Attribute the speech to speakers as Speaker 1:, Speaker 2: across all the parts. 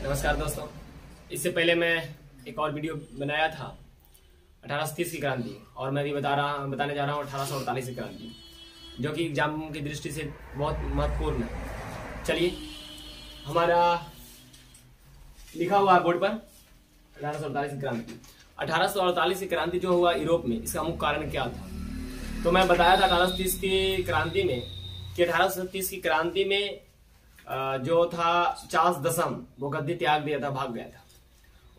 Speaker 1: नमस्कार दोस्तों, इससे पहले मैं एक और वीडियो बनाया था 1830 की क्रांति, और मैं भी बताने जा रहा हूँ 1848 की क्रांति, जो कि एग्जाम की दृष्टि से बहुत महत्वपूर्ण है। चलिए, हमारा लिखा हुआ है बोर्ड पर 1848 की क्रांति। 1848 की क्रांति जो हुआ यूरोप में, इसका मुख्य कारण क्या था? तो मैं बताया था 1830 की क्रांति में कि 1830 की क्रांति में जो था चार्ल्स दशम, वो गद्दी त्याग दिया था, भाग गया था।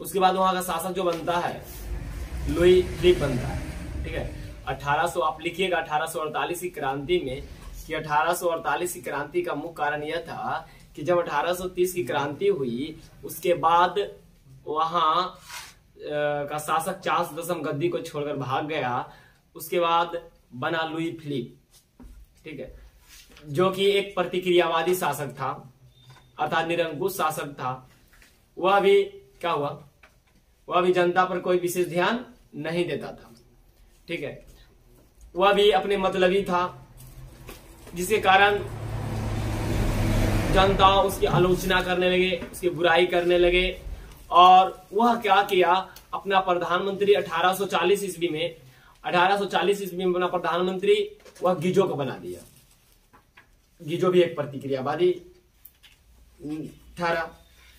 Speaker 1: उसके बाद वहां का शासक जो बनता है लुई फिलिप बनता है। ठीक है, 1800 आप लिखिएगा 1848 की क्रांति में कि 1848 की क्रांति का मुख्य कारण यह था कि जब 1830 की क्रांति हुई, उसके बाद वहां का शासक चार्ल्स दशम गद्दी को छोड़कर भाग गया। उसके बाद बना लुई फिलिप, ठीक है, जो कि एक प्रतिक्रियावादी शासक था, अर्थात निरंकुश शासक था। वह भी क्या हुआ, वह भी जनता पर कोई विशेष ध्यान नहीं देता था। ठीक है, वह भी अपने मतलबी था, जिसके कारण जनता उसकी आलोचना करने लगे, उसकी बुराई करने लगे। और वह क्या किया, अपना प्रधानमंत्री 1840 ईस्वी में अपना प्रधानमंत्री वह गीजो को बना दिया। गीजो भी एक प्रतिक्रियावादी ठहरा।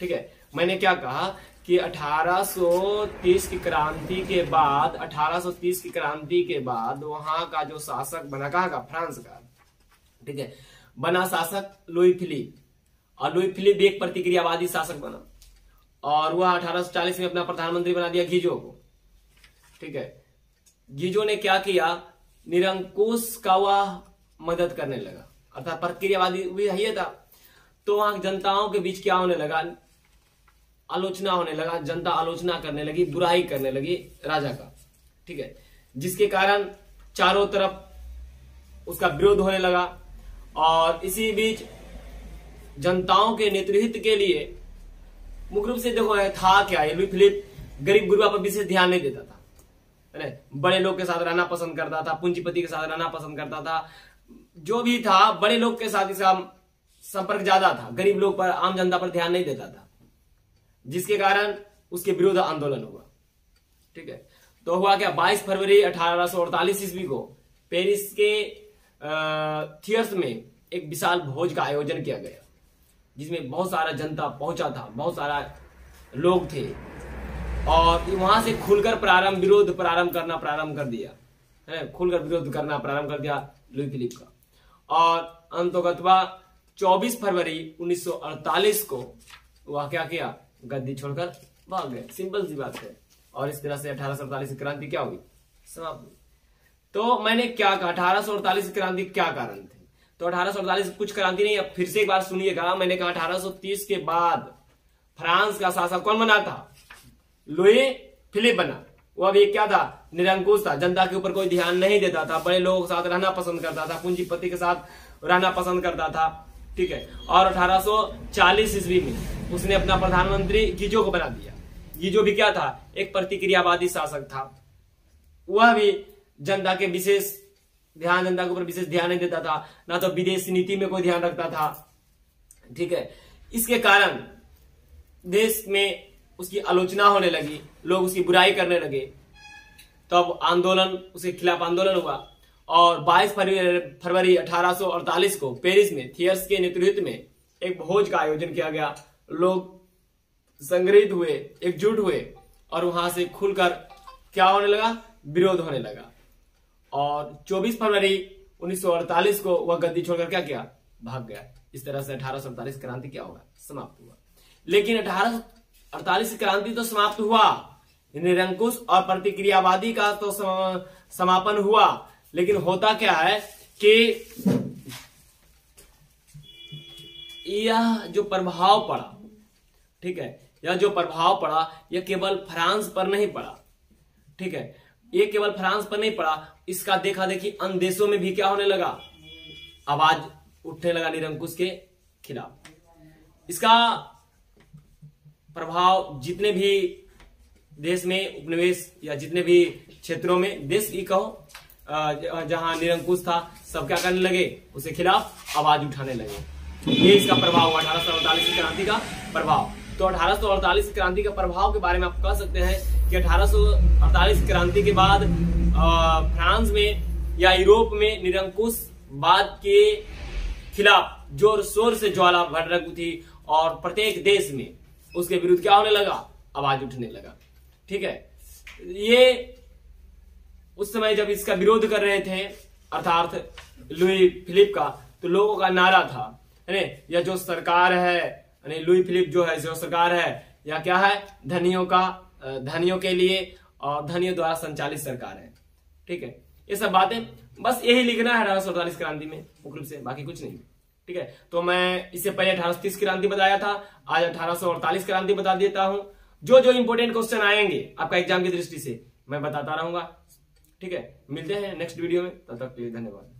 Speaker 1: ठीक है, मैंने क्या कहा कि 1830 की क्रांति के बाद वहां का जो शासक बना, कहाँ का, फ्रांस का, ठीक है, बना शासक लुई फिलिप। और लुई फिलिप भी एक प्रतिक्रियावादी शासक बना, और वह 1840 में अपना प्रधानमंत्री बना दिया गीजो को। ठीक है, गीजो ने क्या किया, निरंकुश का वह मदद करने लगा, अर्थात प्रतिक्रियावादी भी है था। तो वहां जनताओं के बीच क्या होने लगा, आलोचना होने लगा, जनता आलोचना करने लगी, बुराई करने लगी राजा का। ठीक है, जिसके कारण चारों तरफ उसका विरोध होने लगा। और इसी बीच जनताओं के नेतृत्व के लिए मुख्य रूप से देखो था क्या, लुई फिलिप गरीब गुरबा पर विशेष ध्यान नहीं देता था। बड़े लोग के साथ रहना पसंद करता था, पूंजीपति के साथ रहना पसंद करता था। जो भी था, बड़े लोग के साथ इसका संपर्क ज्यादा था, गरीब लोग पर, आम जनता पर ध्यान नहीं देता था, जिसके कारण उसके विरुद्ध आंदोलन हुआ। ठीक है, तो हुआ क्या, 22 फरवरी 1848 ईस्वी को पेरिस के थियर्स में एक विशाल भोज का आयोजन किया गया, जिसमें बहुत सारा जनता पहुंचा था, बहुत सारा लोग थे। और वहां से खुलकर विरोध करना प्रारंभ कर दिया लुई फिलिप का। और अंततः 24 फरवरी 1948 को वह क्या किया, गद्दी छोड़कर भाग गए। सिंपल सी बात है। और इस तरह से 1848 की क्रांति क्या हुई, समाप्त हुई। तो मैंने क्या कहा, 1848 की क्रांति क्या कारण थे? तो 1848 कुछ क्रांति नहीं, अब फिर से एक बार सुनिएगा। मैंने कहा 1830 के बाद फ्रांस का शासक कौन बना था, लुई फिलिप बना। वह भी क्या था, निरंकुश था, जनता के ऊपर कोई ध्यान नहीं देता था, बड़े लोगों के साथ रहना पसंद करता था, पूंजीपति के साथ रहना पसंद करता था। ठीक है, और 1840 ईस्वी में उसने अपना प्रधानमंत्री गीजो को बना दिया। गीजो भी क्या था, एक प्रतिक्रियावादी शासक था। वह भी जनता के ऊपर विशेष ध्यान नहीं देता था, ना तो विदेश नीति में कोई ध्यान रखता था। ठीक है, इसके कारण देश में उसकी आलोचना होने लगी, लोग उसकी बुराई करने लगे। तब आंदोलन, उसके खिलाफ आंदोलन हुआ। और 22 फरवरी 1848 को पेरिस में थियर्स के नेतृत्व में एक भोज का आयोजन किया गया। लोग संग्रहित हुए, एकजुट हुए, और वहां से खुलकर क्या होने लगा, विरोध होने लगा। और 24 फरवरी 1948 को वह गद्दी छोड़कर क्या किया, भाग गया। इस तरह से 1848 क्रांति क्या हुआ, समाप्त हुआ। लेकिन 1848 की क्रांति तो समाप्त हुआ, निरंकुश और प्रतिक्रियावादी का तो समापन हुआ। लेकिन होता क्या है कि यह जो प्रभाव पड़ा, ठीक है, यह जो प्रभाव पड़ा, यह केवल फ्रांस पर नहीं पड़ा। ठीक है, ये केवल फ्रांस पर नहीं पड़ा, इसका देखा देखी अन्य देशों में भी क्या होने लगा, आवाज उठने लगा निरंकुश के खिलाफ। इसका प्रभाव जितने भी देश में उपनिवेश या जितने भी क्षेत्रों में, देश ही कहो, जहां निरंकुश था, सब क्या करने लगे, उसके खिलाफ आवाज उठाने लगे। ये इसका प्रभाव हुआ, 1848 की क्रांति का प्रभाव। तो 1848 क्रांति के प्रभाव के बारे में आप कह सकते हैं कि 1848 क्रांति के बाद फ्रांस में या यूरोप में निरंकुशवाद के खिलाफ जोर शोर से ज्वाला भड़क उठी और प्रत्येक देश में उसके विरुद्ध क्या होने लगा, आवाज उठने लगा। ठीक है, ये उस समय जब इसका विरोध कर रहे थे अर्थात लुई फिलिप का, तो लोगों का नारा था यह जो सरकार है, लुई फिलिप जो है जो सरकार है या क्या है, धनियों के लिए और धनियों द्वारा संचालित सरकार है। ठीक है, ये सब बातें बस यही लिखना है 1848 क्रांति में मुख्य रूप से, बाकी कुछ नहीं। ठीक है, तो मैं इससे पहले 1830 क्रांति बताया था, आज 1848 क्रांति बता देता हूं। जो जो इंपोर्टेंट क्वेश्चन आएंगे आपका एग्जाम की दृष्टि से मैं बताता रहूंगा। ठीक है, मिलते हैं नेक्स्ट वीडियो में, तब तक के लिए धन्यवाद।